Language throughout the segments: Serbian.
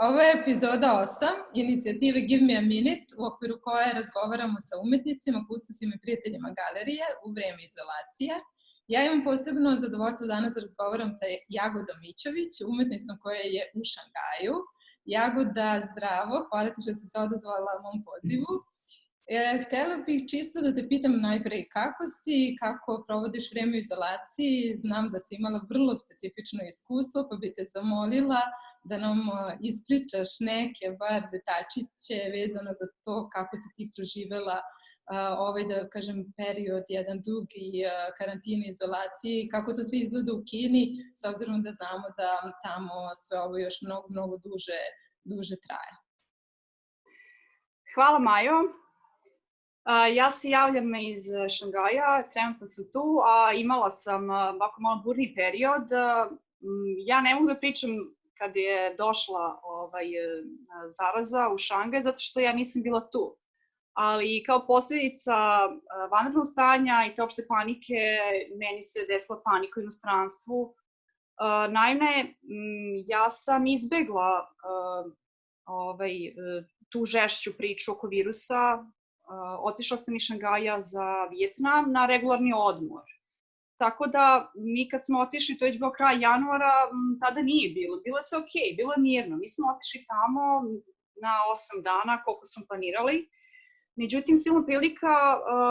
Ovo je epizoda 8 inicijative Give Me a Minute, u okviru koje razgovaramo sa umetnicima, kustosima i prijateljima galerije u vreme izolacije. Ja imam posebno zadovoljstvo danas da razgovaram sa Jagodom Mićović, umetnicom koja je u Šangaju. Jagoda, zdravo, hvala ti što si se odazvala mom pozivu. Htela bih čisto da te pitam najpre kako si, kako provodiš vreme u izolaciji. Znam da si imala vrlo specifično iskustvo, pa bih te zamolila da nam ispričaš neke bar detaljčiće vezano za to kako si ti proživela ovaj, da kažem, period, jedan dugi karantin izolacije i kako to sve izgleda u Kini, s obzirom da znamo da tamo sve ovo još mnogo duže traje. Hvala Majo. Ja se javljam iz Šangaja, trenutno sam tu, a imala sam ovako malo burni period. Ja ne mogu da pričam kad je došla zaraza u Šangaj, zato što ja nisam bila tu. Ali kao posljedica vanrednog stanja i te opšte panike, meni se desila panika u inostranstvu. Naime, ja sam izbegla tu žešću priču oko virusa. Otišla sam iz Šangaja za Vijetnam na regularni odmor. Tako da mi kad smo otišli, to je već bio kraj januara, tada nije bilo. Bilo je sve okej, bilo je mirno. Mi smo otišli tamo na 8 dana koliko smo planirali. Međutim, silom prilika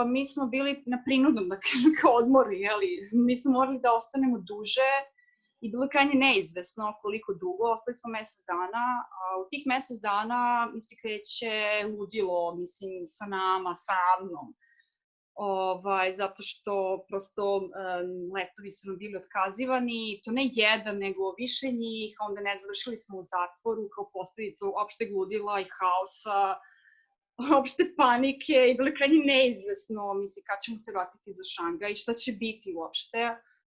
mi smo bili na prinudnom, da kažem, kao odmoru, jeli? Mi smo morali da ostanemo duže i bilo je krajnje neizvesno koliko dugo. Ostali smo mesec dana, a u tih mesec dana mi se kreće ludilo, mislim, sa nama, sa mnom. Zato što prosto letovi su nam bili otkazivani, to ne jedan, nego više njih, onda ne završili smo u zatvoru kao posljedicu opšteg ludila i haosa, opšte panike i bilo je krajnje neizvesno, mislim, kad ćemo se vratiti za Šangaj i šta će biti uopšte.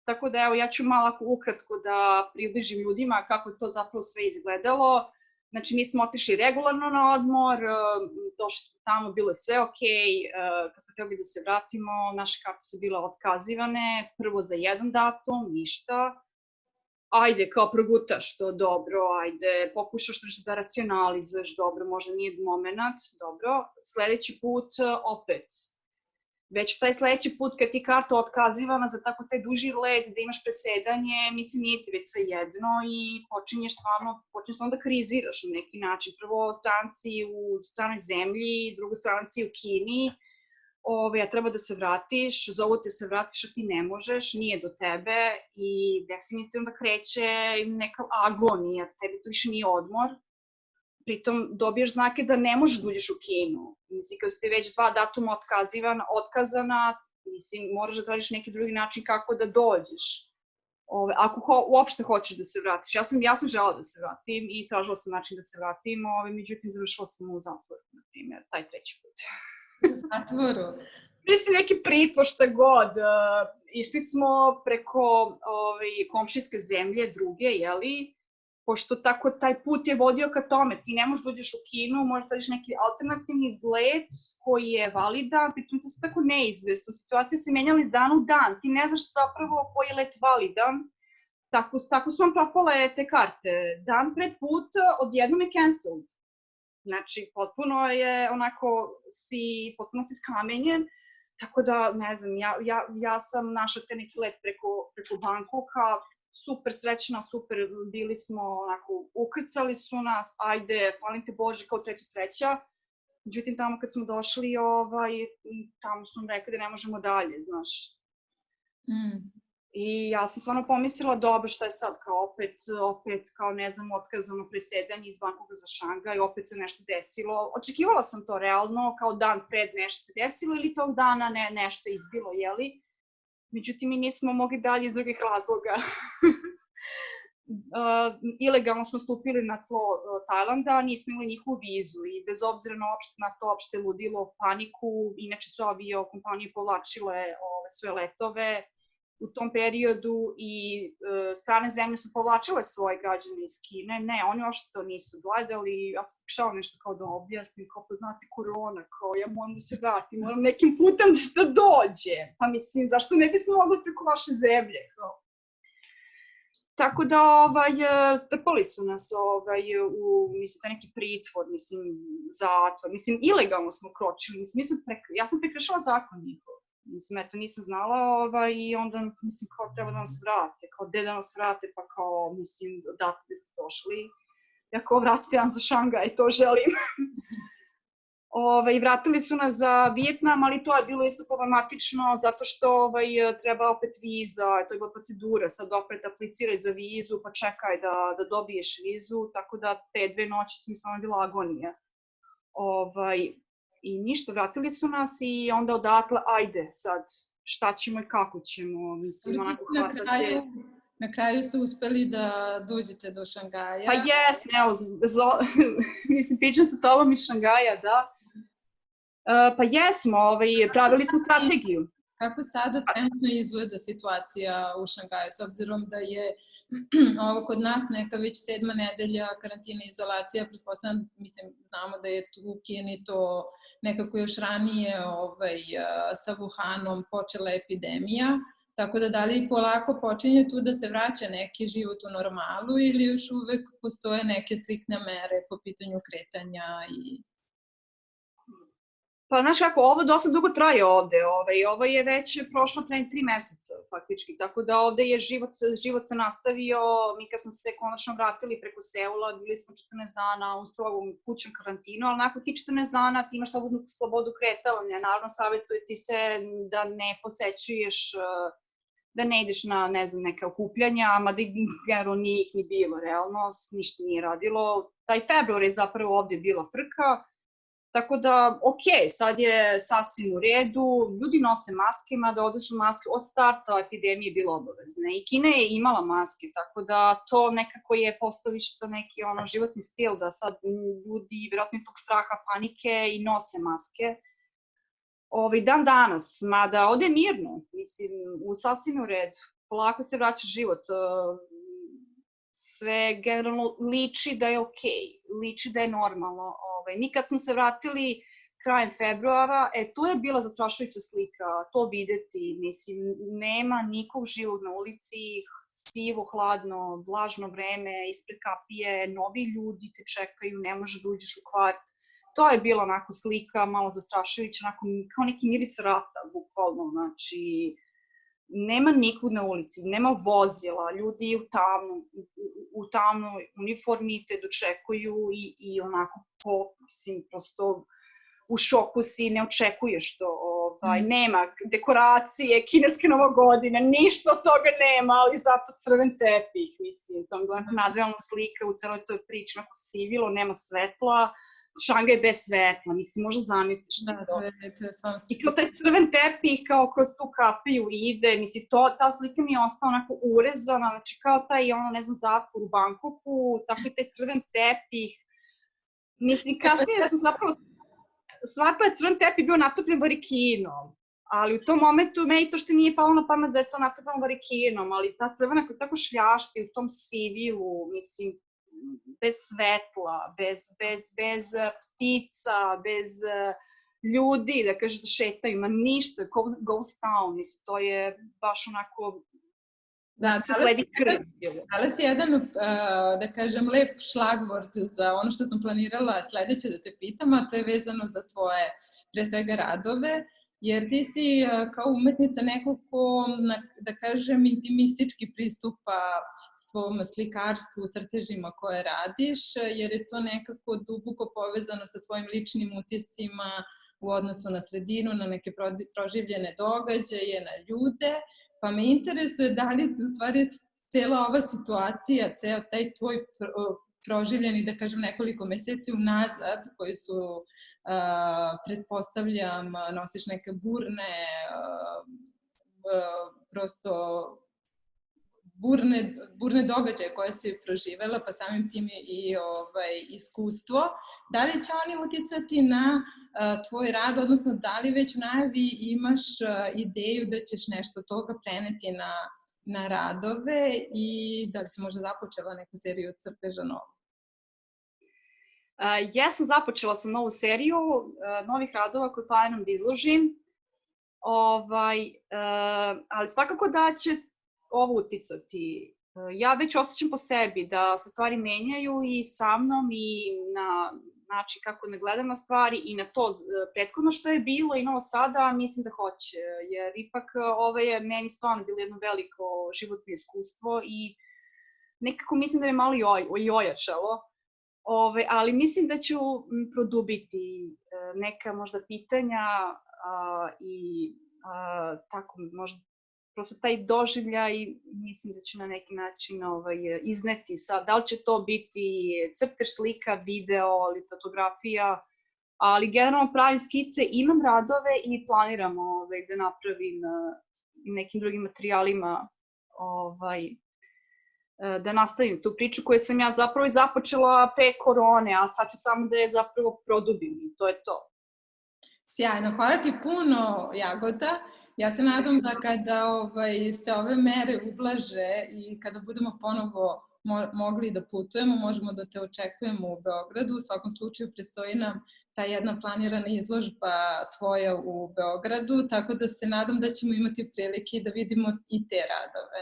Tako da, evo, ja ću malo ukratko da približim ljudima kako je to zapravo sve izgledalo. Znači, mi smo otišli regularno na odmor, došli smo tamo, bilo je sve okej. Kad smo trebali da se vratimo, naše karte su bile otkazivane, prvo za jedan datum, ništa. Ajde, kao progutaš to, dobro, ajde, pokušaš nešto da racionalizuješ, dobro, možda nije moment, dobro. Sledeći put opet. Već taj sledeći put kad ti karta otkazivana za tako taj duži let, da imaš presedanje, mislim, nije ti već sve jedno i počinješ stvarno da kriziraš na neki način. Prvo stranci u stranoj zemlji, drugo stranci u Kini, a treba da se vratiš, zovu te se vratiš, a ti ne možeš, nije do tebe i definitivno da kreće neka agonija, tebi to više nije odmor. Pritom dobijaš znake da ne možeš da uđeš u Kinu. Mislim, kad ste već 2 datuma otkazana, mislim, moraš da tražiš neki drugi način kako da dođeš. Ako uopšte hoćeš da se vratiš. Ja sam žela da se vratim i tražila sam način da se vratim, međutim, završila sam u zatvoru, na primjer, taj 3. put. U zatvoru? Mislim, neki pritvor, šta god. Išli smo preko komšijske zemlje, druge, jeli? Pošto tako taj put je vodio ka tome, ti ne možeš da uđeš u Kinu, možeš da tražiš neki alternativni let koji je validan, pritom to je tako neizvesno, situacije se menjala iz dana u dan, ti ne znaš zapravo koji je let validan, tako su vam propale te karte. Dan pred put odjednom je cancelled, znači potpuno si skamenjen, tako da ne znam, ja sam našla te neki let preko Bangkoka, super srećna, super, bili smo onako, ukrcali su nas, ajde, hvalim te Bože, kao 3. sreća. Međutim, tamo kad smo došli, tamo su nam rekli da ne možemo dalje, znaš. I ja sam stvarno pomislila, dobro, šta je sad, kao opet, kao ne znam, otkazano presedanje iz Bangkoka za Šangaj, opet se nešto desilo. Očekivala sam to realno, kao dan pred nešto se desilo ili tog dana nešto izbilo, jeli? Međutim, mi nismo mogli dalje iz drugih razloga. Ilegalno smo stupili na tlo Tajlanda, nismo imali njihovu vizu i bez obzira na to opšte ludilo, paniku, inače su aviokompanije povlačile sve letove u tom periodu i strane zemlje su povlačile svoje građane iz Kine. Ne, oni uopšte to nisu gledali. Ja sam pokušala nešto kao da objasnim, kao pa znate korona, kao ja moram da se vratim, moram nekim putem da dođe. Pa mislim, zašto ne bismo mogli preko vaše zemlje? Tako da, strpali su nas mislim, taj neki pritvor, mislim, zatvor, mislim, ilegalno smo kročili, mislim, ja sam prekršala zakon njihov, mislim, eto, nisam znala, i onda, mislim, kao treba da nas vrate, kao gde da nas vrate, pa kao, mislim, odakle ste došli, ja kao vratite nas za Šangaj, to želim. Vratili su nas za Vijetnam, ali to je bilo isto problematično, zato što treba opet viza, to je bila procedura, sad opet apliciraj za vizu, pa čekaj da dobiješ vizu, tako da te 2 noći su mi samo bila agonija. I ništa, vratili su nas i onda odatle, ajde sad, šta ćemo i kako ćemo, mislim, onako hvatate. Na kraju ste uspeli da dođete do Šangaja. Pa jesam, evo, mislim, pričam sa tobom iz Šangaja, da. Pa jesmo, pravili smo strategiju. Kako sada trenutno izgleda situacija u Šangaju, s obzirom da je ovo kod nas neka već 7. nedelja karantina i izolacija, pretpostavljam, mislim, znamo da je tu u Kini to nekako još ranije sa Wuhanom počela epidemija, tako da li polako počinje tu da se vraća neki život u normalu ili još uvek postoje neke striktne mere po pitanju kretanja i... Pa, znaš kako, ovo dosta dugo traje ovde, ovo je već prošlo 3 meseca, faktički, tako da ovde je život se nastavio, mi kad smo se konačno vratili preko Seula, bili smo 14 dana u strogom kućnom karantinu, ali nakon ti 14 dana ti imaš slobodu kretanja, naravno savjetuje ti se da ne posećuješ, da ne ideš na, ne znam, neke okupljanja, mada generalno nije ih ni bilo, realno, ništa nije radilo, taj februar je zapravo ovde bila frka. Tako da, sad je sasvim u redu, ljudi nose maske, mada ovde su maske od starta epidemije bilo obavezne. I Kina je imala maske, tako da to nekako je postao više sa neki životni stil, da sad ljudi, vjerojatno tog straha, panike i nose maske. Dan danas, mada ovde je mirno, mislim, sasvim u redu, polako se vraća život. Sve generalno liči da je liči da je normalno. Mi kad smo se vratili krajem februara, tu je bila zastrašujuća slika, to videti, mislim, nema nikog živog na ulici, sivo, hladno, vlažno vreme, ispred kapije, novi ljudi te čekaju, ne možeš da uđeš u kvart. To je bila onako slika, malo zastrašujuća, onako kao neki miris rata, bukvalno, znači, nema nikog na ulici, nema vozila, ljudi u tamnoj uniformi te dočekuju i onako mislim, prosto u šoku si, ne očekuješ to, nema dekoracije, kineske novogodine, ništa od toga nema, ali zato crven tepih, mislim, to je bila nadrealna slika u celoj toj priči, onako sivilo, nema svetla, Šangaj bez svetla, mislim, možda zamisliš ti to. I kao taj crven tepih, kao kroz tu kapiju ide, mislim, ta slika mi je ostala onako urezana, znači kao taj, ne znam, zatvor u Bangkoku, tako i taj crven tepih. Mislim, kasnije sam zapravo shvatila je crven tepih bio natopljen varikinom, ali u tom momentu meni to što nije palo na pamet da je to natopljeno varikinom, ali ta crvena koja tako šljašti u tom sivilu, mislim, bez svetla, bez ptica, bez ljudi, da kažeš da šetaju, ma ništa, ghost town, mislim, to je baš onako, da se sledi krv. Ali si jedan, da kažem, lep šlagvord za ono što sam planirala sledeće da te pitam, a to je vezano za tvoje, pre svega, radove, jer ti si kao umetnica neko ko, da kažem, intimistički pristupa svom slikarstvu, crtežima koje radiš, jer je to nekako duboko povezano sa tvojim ličnim utiscima u odnosu na sredinu, na neke proživljene događaje, na ljude, pa me interesuje da li u stvari cela ova situacija, ceo taj tvoj proživljeni, da kažem, nekoliko meseci unazad, koji su, pretpostavljam, nosiš neke prosto burne događaje koje si proživela, pa samim tim i iskustvo. Da li će oni uticati na tvoj rad, odnosno da li već u najavi imaš ideju da ćeš nešto toga preneti na radove i da li si možda započela neku seriju crteža novu? Ja sam započela sa novu seriju novih radova koje planiram da izložim, ali svakako da će ovo uticati Ja već osjećam po sebi da se stvari menjaju i sa mnom i na način kako ne gledam na stvari i na to prethodno što je bilo i novo sada, mislim da hoće. Jer ipak ovo je meni stvarno bilo jedno veliko životno iskustvo i nekako mislim da me malo i ojačalo. Ali mislim da ću produbiti neka možda pitanja i tako možda prosto taj doživljaj mislim da ću na neki način izneti sad. Da li će to biti crtež, slika, video ili fotografija, ali generalno pravim skice, imam radove i planiram da napravim nekim drugim materijalima da nastavim tu priču koju sam ja zapravo i započela pre korone, a sad ću samo da je zapravo produbim i to je to. Sjajno, hvala ti puno, Jagoda. Ja se nadam da kada se ove mere ublaže i kada budemo ponovo mogli da putujemo, možemo da te očekujemo u Beogradu. U svakom slučaju prestoji nam ta jedna planirana izložba tvoja u Beogradu, tako da se nadam da ćemo imati prilike da vidimo i te radove.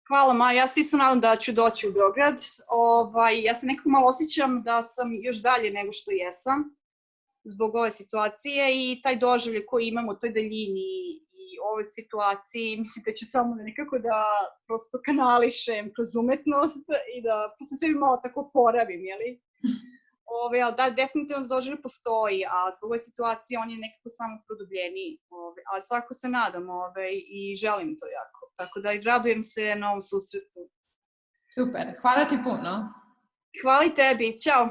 Hvala, Maja. Ja se isto nadam da ću doći u Beograd. Ja se nekako malo osjećam da sam još dalje nego što jesam zbog ove situacije i taj doživljaj koji imam u toj daljini i ovoj situaciji, mislim da ću samo nekako da prosto kanališem kroz umetnost i da prosto sve malo tako poravim, jeli? Ali da, definitivno doživljaj postoji, a zbog ove situacije on je nekako samo produbljeniji. Ali svakako se nadam i želim to jako. Tako da radujem se na ovom susretu. Super, hvala ti puno. Hvala i tebi, ćao.